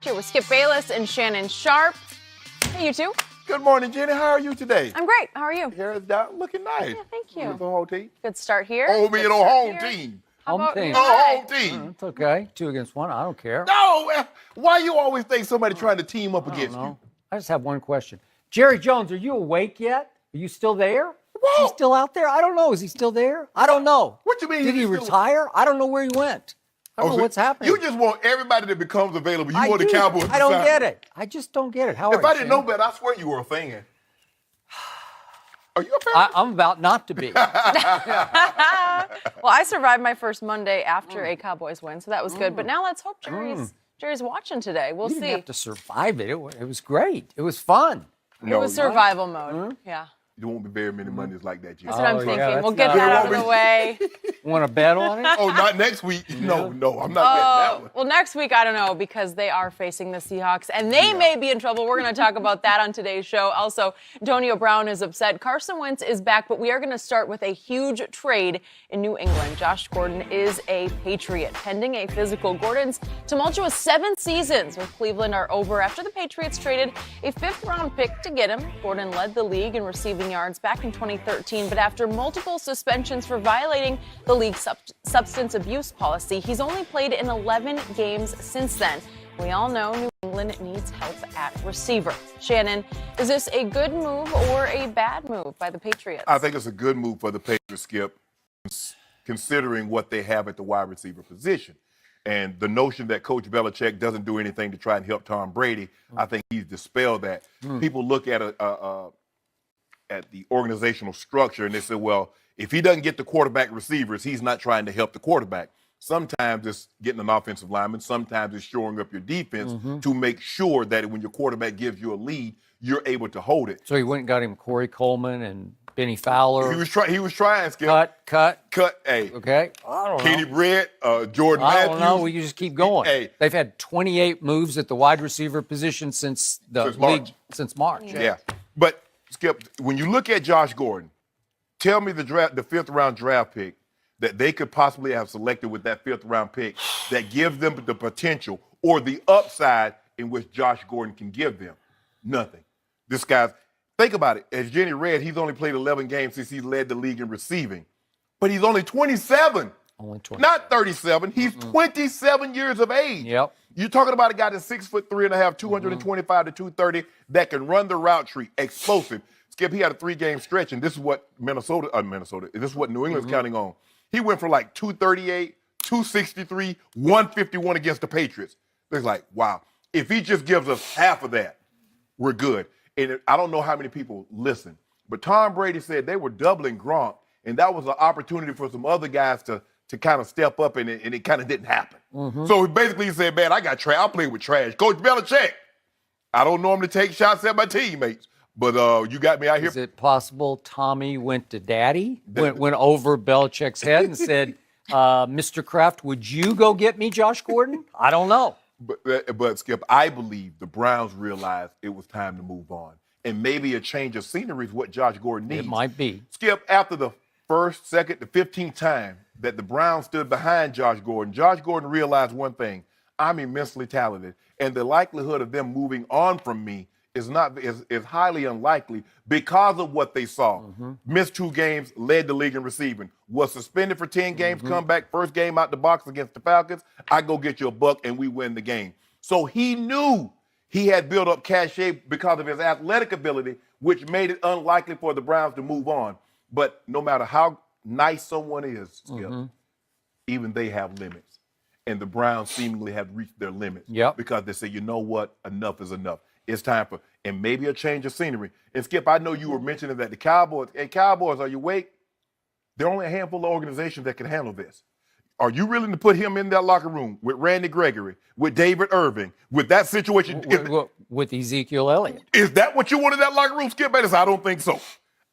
Here with Skip Bayless and Shannon Sharp. Hey, you two. Good morning, Jenny. How are you today? I'm great. How are you? Hair is down, looking nice. Yeah, thank you. With the whole team. Good start here. Oh, me and the home team. How about team. you? Home team. It's okay. 2 against 1. I don't care. No, why you always think somebody trying to team up against you? I just have one question. Jerry Jones, are you awake yet? Are you still there? Whoa. Is he still out there? I don't know. Is he still there? I don't know. What you mean? Did he retire? I don't know where he went. I don't know what's happening. You just want everybody that becomes available. You want the Cowboys to I don't sign. get it. I just don't get it. How are If you, I didn't know Shane? better, I swear you were a fan. Are you a fan? I'm about not to be. Well, I survived my first Monday after a Cowboys win, so that was good. But now let's hope Jerry's watching today. We'll You see. didn't have to survive it. It was great. It was fun. It was survival mode. Yeah. There won't be very many Mondays like that, Jenny. That's what I'm thinking. yeah, We'll that's get not- that out of the way. Want to bet on it? Oh, not next week. No, I'm not betting that one. Well, next week, I don't know, because they are facing the Seahawks, and they may be in trouble. We're going to talk about that on today's show. Also, Antonio Brown is upset. Carson Wentz is back, but we are going to start with a huge trade in New England. Josh Gordon is a Patriot. Pending a physical, Gordon's tumultuous 7 seasons with Cleveland are over after the Patriots traded a 5th-round pick to get him. Gordon led the league in receiving yards back in 2013, but after multiple suspensions for violating the league's substance abuse policy, he's only played in 11 games since then. We all know New England needs help at receiver. Shannon, is this a good move or a bad move by the Patriots? I think it's a good move for the Patriots, Skip, considering what they have at the wide receiver position. And the notion that Coach Belichick doesn't do anything to try and help Tom Brady, I think he's dispelled that. People look at the organizational structure and they say, well, if he doesn't get the quarterback receivers, he's not trying to help the quarterback. Sometimes it's getting an offensive lineman. Sometimes it's shoring up your defense to make sure that when your quarterback gives you a lead, you're able to hold it. So he went and got him Corey Coleman and Benny Fowler. He was trying, Skip. Cut. Hey. Okay. I don't know. Kenny Britt, Jordan Matthews. I don't know. We just keep going. Hey. They've had 28 moves at the wide receiver position since March. Since March. Yeah. But, Skip, when you look at Josh Gordon, tell me the 5th-round draft pick that they could possibly have selected with that 5th-round pick that gives them the potential or the upside in which Josh Gordon can give them. Nothing. This guy's, think about it. As Jenny read, he's only played 11 games since he led the league in receiving. But he's only 27. Only 20. Not 37. He's 27 years of age. Yep. You're talking about a guy that's 6'3.5", 225 to 230, that can run the route tree, explosive. Skip, he had a 3-game stretch, and this is what this is what New England's counting on. He went from like 238, 263, 151 against the Patriots. It's like, wow. If he just gives us half of that, we're good. And I don't know how many people listen, but Tom Brady said they were doubling Gronk, and that was an opportunity for some other guys to kind of step up, and it kind of didn't happen. So basically he said, man, I got trash. I play with trash. Coach Belichick, I don't normally take shots at my teammates, but you got me out here. Is it possible Tommy went to Daddy, went over Belichick's head and said, Mr. Kraft, would you go get me Josh Gordon? I don't know. But Skip, I believe the Browns realized it was time to move on. And maybe a change of scenery is what Josh Gordon needs. It might be. Skip, after the 1st, 2nd, the 15th time that the Browns stood behind Josh Gordon realized one thing. I'm immensely talented. And the likelihood of them moving on from me is highly unlikely because of what they saw. Missed 2 games, led the league in receiving. Was suspended for 10 games, come back, first game out the box against the Falcons. I go get you a buck and we win the game. So he knew he had built up cachet because of his athletic ability, which made it unlikely for the Browns to move on. But no matter how nice someone is, Skip, even they have limits. And the Browns seemingly have reached their limits because they say, you know what, enough is enough. It's time for, and maybe a change of scenery. And Skip, I know you were mentioning that the Cowboys, are you awake? There are only a handful of organizations that can handle this. Are you willing to put him in that locker room with Randy Gregory, with David Irving, with that situation? With Ezekiel Elliott. Is that what you want in that locker room, Skip Bayless? I don't think so.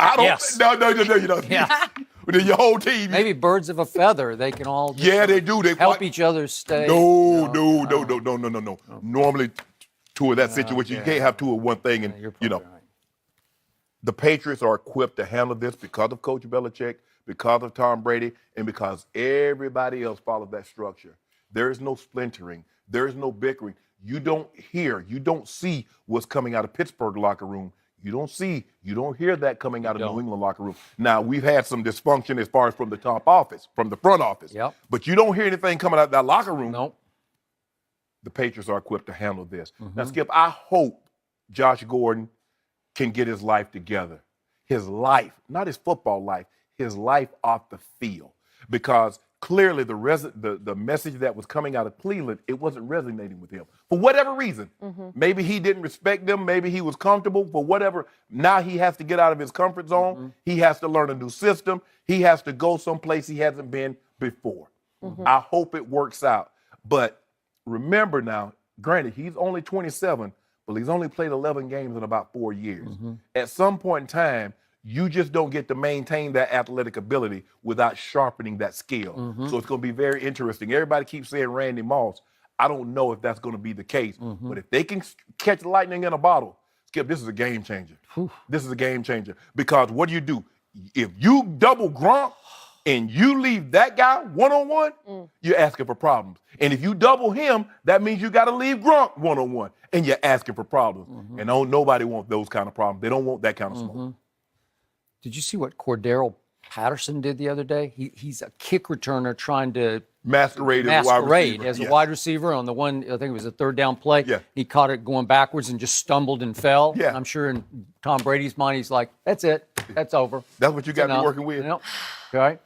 I don't. Yes. No, you don't. Yeah. Your whole team. Maybe birds of a feather. They can all they do. They help each other stay. No. Normally, 2 of that situation, you can't have 2 of one thing. And, right. The Patriots are equipped to handle this because of Coach Belichick, because of Tom Brady, and because everybody else follows that structure. There is no splintering. There is no bickering. You don't hear, you don't see what's coming out of Pittsburgh locker room. You don't hear that coming out of New England locker room. Now, we've had some dysfunction as far as from the top office, from the front office. Yep. But you don't hear anything coming out of that locker room. Nope. The Patriots are equipped to handle this. Now, Skip, I hope Josh Gordon can get his life together. His life, not his football life, his life off the field. Because clearly the message that was coming out of Cleveland, it wasn't resonating with him. For whatever reason. Maybe he didn't respect them. Maybe he was comfortable. For whatever. Now he has to get out of his comfort zone. He has to learn a new system. He has to go someplace he hasn't been before. I hope it works out. But remember now, granted, he's only 27, but he's only played 11 games in about 4 years. At some point in time, you just don't get to maintain that athletic ability without sharpening that skill. So it's going to be very interesting. Everybody keeps saying Randy Moss. I don't know if that's going to be the case. But if they can catch lightning in a bottle, Skip, this is a game changer. This is a game changer. Because what do? If you double Gronk and you leave that guy one-on-one, you're asking for problems. And if you double him, that means you got to leave Gronk one-on-one, and you're asking for problems. And nobody wants those kind of problems. They don't want that kind of smoke. Did you see what Cordero Patterson did the other day? He's a kick returner trying to masquerade as a wide receiver on the one, I think it was a third down play. Yeah. He caught it going backwards and just stumbled and fell. Yeah. I'm sure in Tom Brady's mind, he's like, that's it. That's over. That's what you got me working with? Nope. Okay.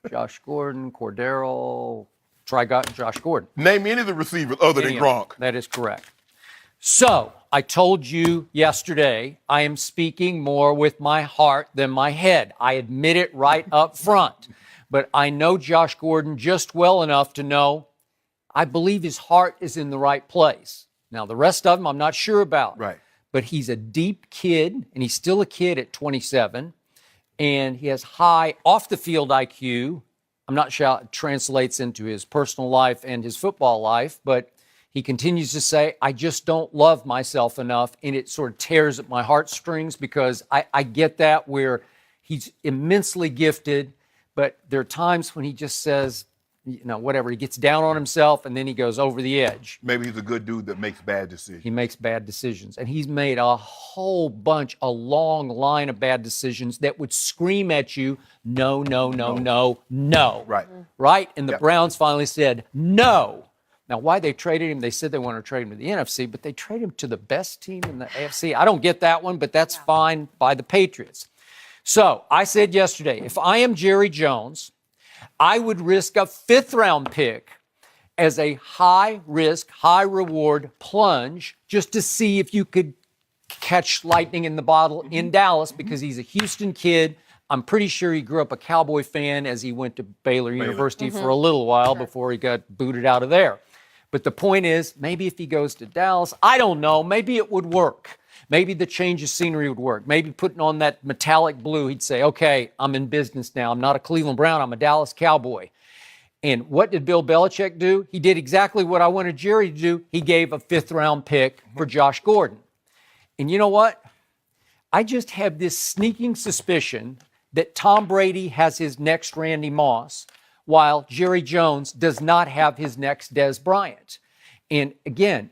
Josh Gordon, Cordero, Josh Gordon. Name any of the receivers other than Gronk. That is correct. So, I told you yesterday, I am speaking more with my heart than my head. I admit it right up front. But I know Josh Gordon just well enough to know I believe his heart is in the right place. Now, the rest of them I'm not sure about. Right. But he's a deep kid, and he's still a kid at 27. And he has high off-the-field IQ. I'm not sure how it translates into his personal life and his football life, but he continues to say, I just don't love myself enough, and it sort of tears at my heartstrings because I get that where he's immensely gifted, but there are times when he just says, whatever, he gets down on himself, and then he goes over the edge. Maybe he's a good dude that makes bad decisions. He makes bad decisions, and he's made a whole bunch, a long line of bad decisions that would scream at you, no. Right. Right? And the Browns finally said, no. Now, why they traded him, they said they wanted to trade him to the NFC, but they traded him to the best team in the AFC. I don't get that one, but that's fine by the Patriots. So I said yesterday, if I am Jerry Jones, I would risk a 5th-round pick as a high-risk, high-reward plunge just to see if you could catch lightning in the bottle in Dallas because he's a Houston kid. I'm pretty sure he grew up a Cowboy fan as he went to Baylor University for a little while before he got booted out of there. But the point is, maybe if he goes to Dallas, I don't know, maybe it would work. Maybe the change of scenery would work. Maybe putting on that metallic blue, he'd say, okay, I'm in business now. I'm not a Cleveland Brown. I'm a Dallas Cowboy. And what did Bill Belichick do? He did exactly what I wanted Jerry to do. He gave a 5th-round pick for Josh Gordon. And you know what? I just have this sneaking suspicion that Tom Brady has his next Randy Moss, while Jerry Jones does not have his next Des Bryant. And again,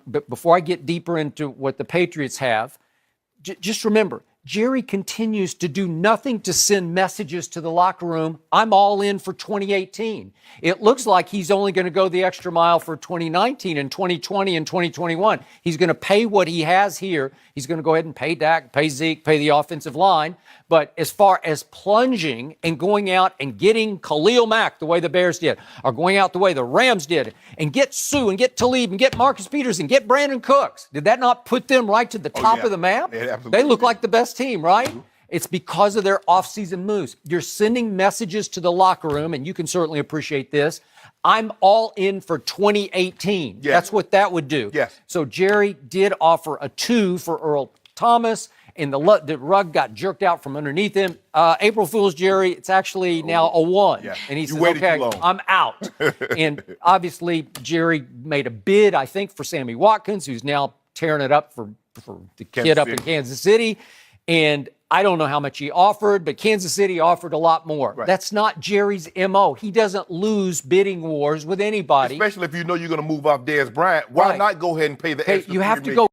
but before I get deeper into what the Patriots have, just remember, Jerry continues to do nothing to send messages to the locker room. I'm all in for 2018. It looks like he's only going to go the extra mile for 2019 and 2020 and 2021. He's going to pay what he has here. He's going to go ahead and pay Dak, pay Zeke, pay the offensive line. But as far as plunging and going out and getting Khalil Mack the way the Bears did, or going out the way the Rams did, and get Sue and get Talib and get Marcus Peters and get Brandon Cooks, did that not put them right to the top of the map? They look like the best team, right? It's because of their offseason moves. You're sending messages to the locker room, and you can certainly appreciate this. I'm all in for 2018. Yes. That's what that would do. Yes. So Jerry did offer a 2 for Earl Thomas, and the rug got jerked out from underneath him. April Fool's, Jerry, it's actually now a 1. Yeah. And he You says, waited okay, too long. I'm out. And obviously, Jerry made a bid, I think, for Sammy Watkins, who's now tearing it up for the kid up in Kansas City. And I don't know how much he offered, but Kansas City offered a lot more. Right. That's not Jerry's MO. He doesn't lose bidding wars with anybody. Especially if you know you're going to move off Dez Bryant. Why Right. not go ahead and pay the Hey, extra you have $3 to million? go